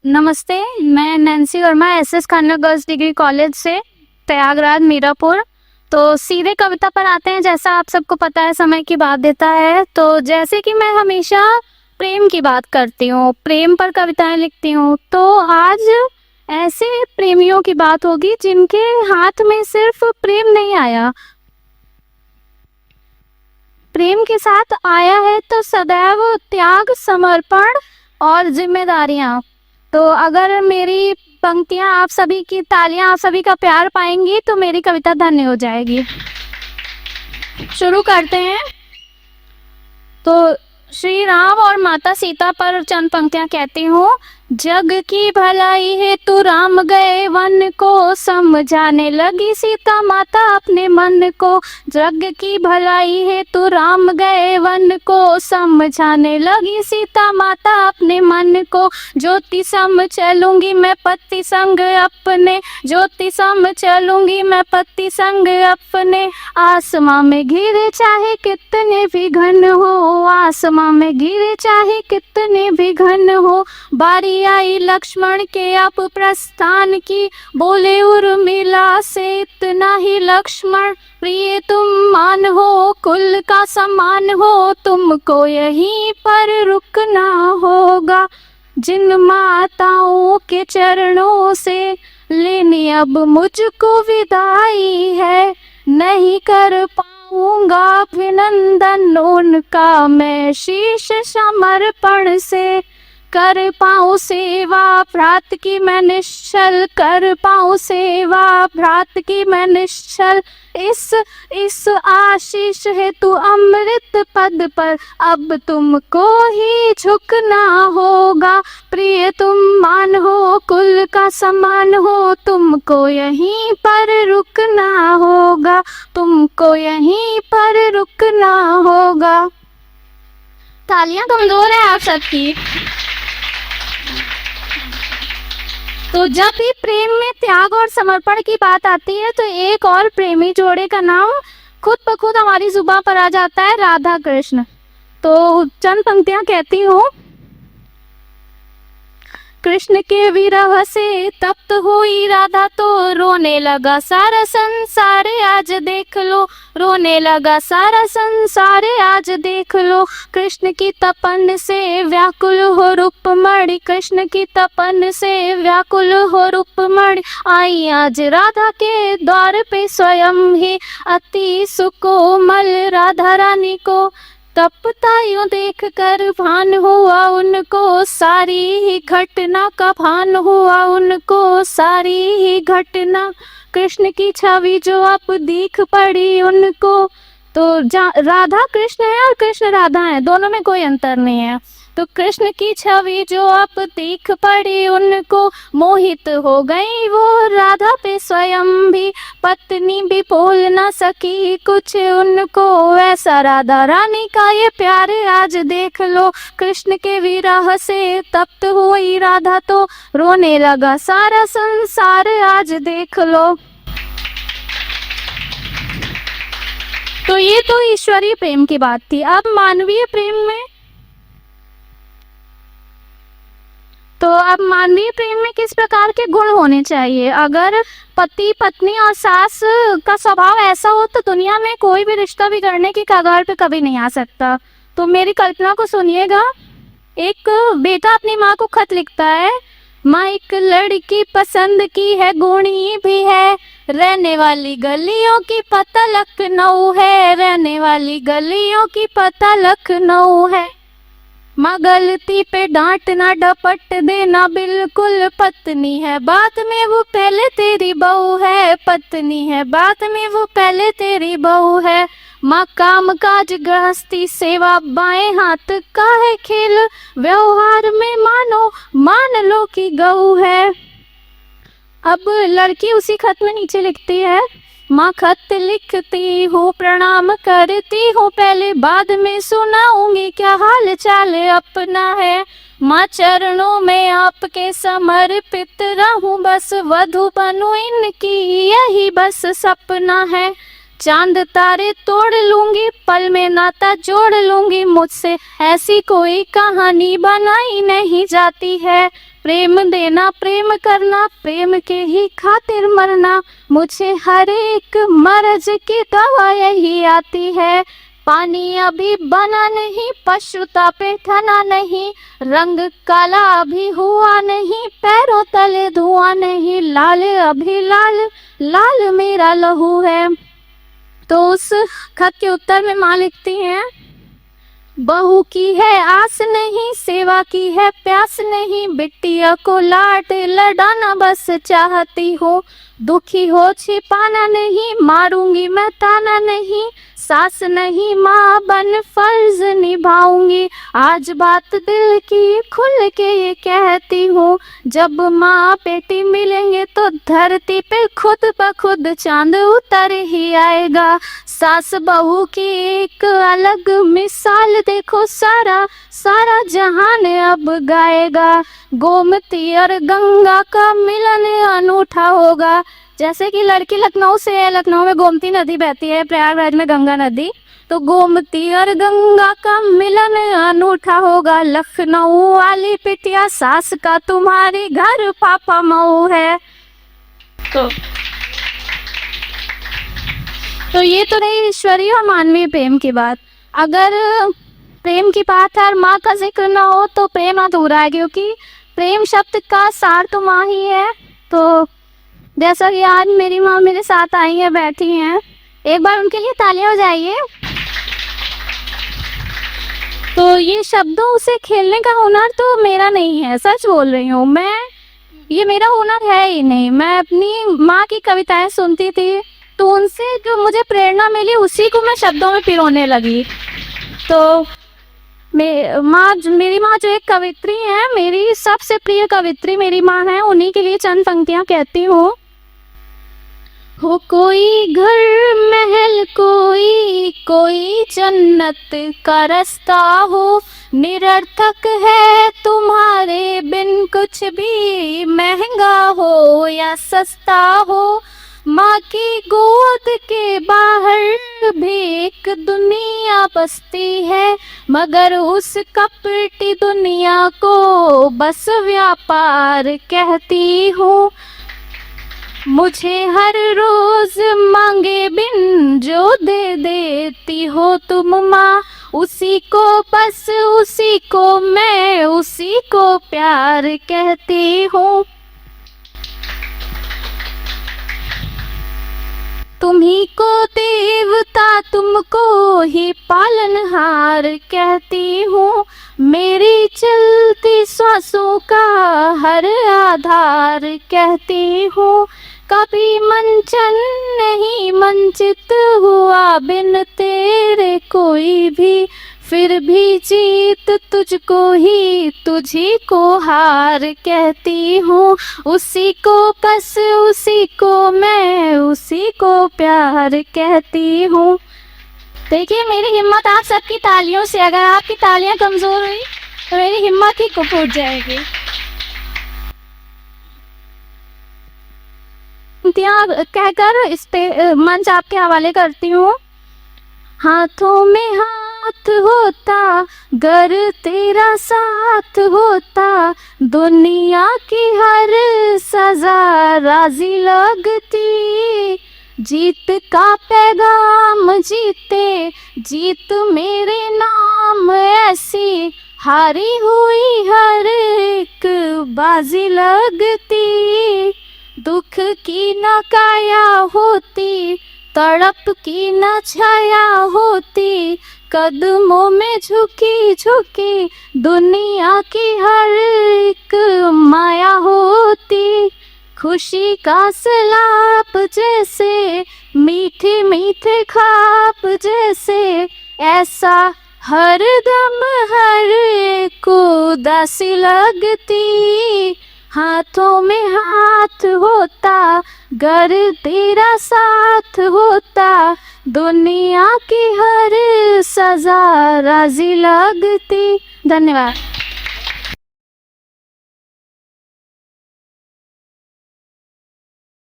नमस्ते। मैं Nancy Verma SS खान्ना girls degree college से प्रयागराज मीरापुर। तो सीधे कविता पर आते हैं। जैसा आप सबको पता है, समय की बाध्यता है। तो जैसे कि मैं हमेशा प्रेम की बात करती हूँ, प्रेम पर कविताएं लिखती हूँ, तो आज ऐसे प्रेमियों की बात होगी जिनके हाथ में सिर्फ प्रेम नहीं आया, प्रेम के साथ आया है तो सदैव त्याग, समर्पण और जिम्मेदारियां। तो अगर मेरी पंक्तियां आप सभी की तालियां, आप सभी का प्यार पाएंगी तो मेरी कविता धन्य हो जाएगी। शुरू करते हैं। तो श्री राम और माता सीता पर चंद पंक्तियां कहती हूँ। जग की भलाई हेतु राम गए वन को, समझाने लगी सीता माता अपने मन को। जग की भलाई हेतु राम गए वन को, समझाने लगी सीता माता अपने मन को। ज्योति सम चलूंगी मैं पति संग अपने, ज्योति सम चलूंगी मैं पति संग अपने। आसमां में घिरे चाहे कितने भी घन हो, आसमां में घिरे चाहे कितने भी घन हो। बारी आई लक्ष्मण के अब प्रस्थान की, बोले उर्मिला से इतना ही लक्ष्मण। प्रिय तुम मान हो, कुल का सम्मान हो, तुमको यहीं पर रुकना होगा। जिन माताओं के चरणों से लेनी अब मुझको विदाई है, नहीं कर पाऊंगा अभिनंदन उनका मैं शीश समर्पण से। कर पाऊं सेवा भ्रात की मैं निश्चल, कर पाऊं सेवा भ्रात की मैं निश्चल। इस आशीष हेतु अमृत पद पर अब तुमको ही झुकना होगा। प्रिय तुम मान हो, कुल का सम्मान हो, तुमको यहीं पर रुकना होगा, तुमको यहीं पर रुकना होगा। तालियां कमजोर है आप सबकी। तो जब भी प्रेम में त्याग और समर्पण की बात आती है तो एक और प्रेमी जोड़े का नाम खुद ब खुद हमारी जुबान पर आ जाता है, राधा कृष्ण। तो चंद पंक्तियां कहती हूँ। कृष्ण के विरह से तप्त हुई राधा तो रोने लगा सारा संसार आज देख लो, रोने लगा सारा संसार आज देख लो। कृष्ण की तपन से व्याकुल हो रुक्मणी, कृष्ण की तपन से व्याकुल हो रुक्मणी। आई आज राधा के द्वार पे स्वयं ही, अति सुकोमल राधा रानी को। तपता यूं देख कर भान हुआ उनको, सारी ही घटना का भान हुआ उनको, सारी ही घटना। कृष्ण की छवि जो अब दिख पड़ी उनको। तो राधा कृष्ण है और कृष्ण राधा है, दोनों में कोई अंतर नहीं है। तो कृष्ण की छवि जो अब दिख पड़ी उनको, मोहित हो गई वो राधा पे स्वयं भी। पत्नी भी बोल ना सकी कुछ उनको, ऐसा राधा रानी का ये प्यार आज देख लो। कृष्ण के विरह से तप्त हुई राधा तो रोने लगा सारा संसार आज देख लो। तो ये तो ईश्वरीय प्रेम की बात थी। अब मानवीय प्रेम में, तो अब मानवीय प्रेम में किस प्रकार के गुण होने चाहिए? अगर पति पत्नी और सास का स्वभाव ऐसा हो तो दुनिया में कोई भी रिश्ता बिगड़ने की कगार पे कभी नहीं आ सकता। तो मेरी कल्पना को सुनिएगा। एक बेटा अपनी माँ को खत लिखता है। माँ एक लड़की पसंद की है, गुणी भी है, रहने वाली गलियों की पता लखनऊ है, रहने वाली गलियों की पता लखनऊ है। माँ गलती पे डांटना डपट देना बिल्कुल, पत्नी है बात में वो पहले तेरी बहू है, पत्नी है बात में वो पहले तेरी बहू है। माँ काम काज गृहस्थी सेवा बाएं हाथ का है खेल, व्यवहार में मानो मान लो कि गऊ है। अब लड़की उसी खत में नीचे लिखती है। माँ खत लिखती हूँ प्रणाम करती हूँ पहले, बाद में सुनाऊंगी क्या हाल चाल अपना है। माँ चरणों में आपके समर्पित रहूं, बस वधू बनूं इनकी यही बस सपना है। चांद तारे तोड़ लूंगी, पल में नाता जोड़ लूंगी, मुझसे ऐसी कोई कहानी बनाई नहीं जाती है। प्रेम देना प्रेम करना प्रेम के ही खातिर मरना, मुझे हर एक मर्ज की दवा यही आती है। पानी अभी बना नहीं पशुता पे ठना नहीं, रंग काला अभी हुआ नहीं पैरों तले धुआं नहीं, लाल अभी लाल लाल मेरा लहू है। तो उस खत के उत्तर में माँ लिखती हैं, बहू की है आस नहीं सेवा की है प्यास नहीं, बिटिया को लाड लडाना बस चाहती हूँ, दुखी हो छिपाना नहीं मारूंगी मैं ताना नहीं, सास नहीं माँ बन फर्ज निभाऊंगी, आज बात दिल की खुल के ये कहती हूँ, जब माँ बेटी मिलेंगे तो धरती पे खुद ब खुद चांद उतर ही आएगा। सास बहू की एक अलग मिसाल देखो सारा सारा जहान अब गाएगा, गोमती और गंगा का मिलन अनूठा होगा। जैसे कि लड़की लखनऊ से है, लखनऊ में गोमती नदी बहती है, प्रयागराज में गंगा नदी, तो गोमती और गंगा का मिलन अनूठा होगा, लखनऊ वाली पिटिया सास का तुम्हारी घर पापा मऊ है। तो ये तो रही ईश्वरीय और मानवीय प्रेम की बात। अगर प्रेम की बात है और माँ का जिक्र ना हो तो प्रेम अधूरा है, क्योंकि प्रेम शब्द का सार तो माँ ही है। तो जैसा कि आज मेरी माँ मेरे साथ आई है, बैठी हैं, एक बार उनके लिए तालियां हो जाइए। तो ये शब्दों से खेलने का हुनर तो मेरा नहीं है, सच बोल रही हूँ मैं, ये मेरा हुनर है ही नहीं। मैं अपनी माँ की कविताएं सुनती थी तो उनसे जो मुझे प्रेरणा मिली उसी को मैं शब्दों में पिरोने लगी। तो मेरी माँ जो एक कवित्री है, मेरी सबसे प्रिय कवित्री मेरी माँ है, उन्हीं के लिए चंद पंक्तियां कहती हूँ। हो कोई घर महल कोई जन्नत का रास्ता हो, निरर्थक है तुम्हारे बिन कुछ भी महंगा हो या सस्ता हो, माँ की गोद के बाहर भी एक दुनिया बसती है, मगर उस कपटी दुनिया को बस व्यापार कहती हूँ, मुझे हर रोज मांगे बिन जो दे देती हो तुम माँ, उसी को मैं उसी को प्यार कहती हूँ, तुम्ही को देवता तुमको ही पालनहार कहती हूँ, मेरी चलती सांसों का हर आधार कहती हूँ, कभी मंचन नहीं मंचित हुआ बिन तेरे कोई भी, फिर भी जीत तुझको ही तुझी को हार कहती हूँ, उसी को मैं उसी को प्यार कहती हूँ। देखिए मेरी हिम्मत आप सबकी तालियों से, अगर आपकी तालियां कमजोर हुई तो मेरी हिम्मत ही फूट जाएगी। कहकर इस पे मंच आपके हवाले करती हूँ। हाथों में हाथ होता गर तेरा साथ होता, दुनिया की हर सजा राजी लगती, जीत का पैगाम जीत मेरे नाम ऐसी, हारी हुई हर एक बाजी लगती, दुख की न काया होती तड़प की न छाया होती, कदमों में झुकी दुनिया की हर एक माया होती, खुशी का सलाप जैसे मीठे ख्वाब जैसे, ऐसा हर दम हर एक उदासी लगती, हाथों में हाथ होता गर तेरा साथ होता, दुनिया की हर सजा राजी लगती। धन्यवाद।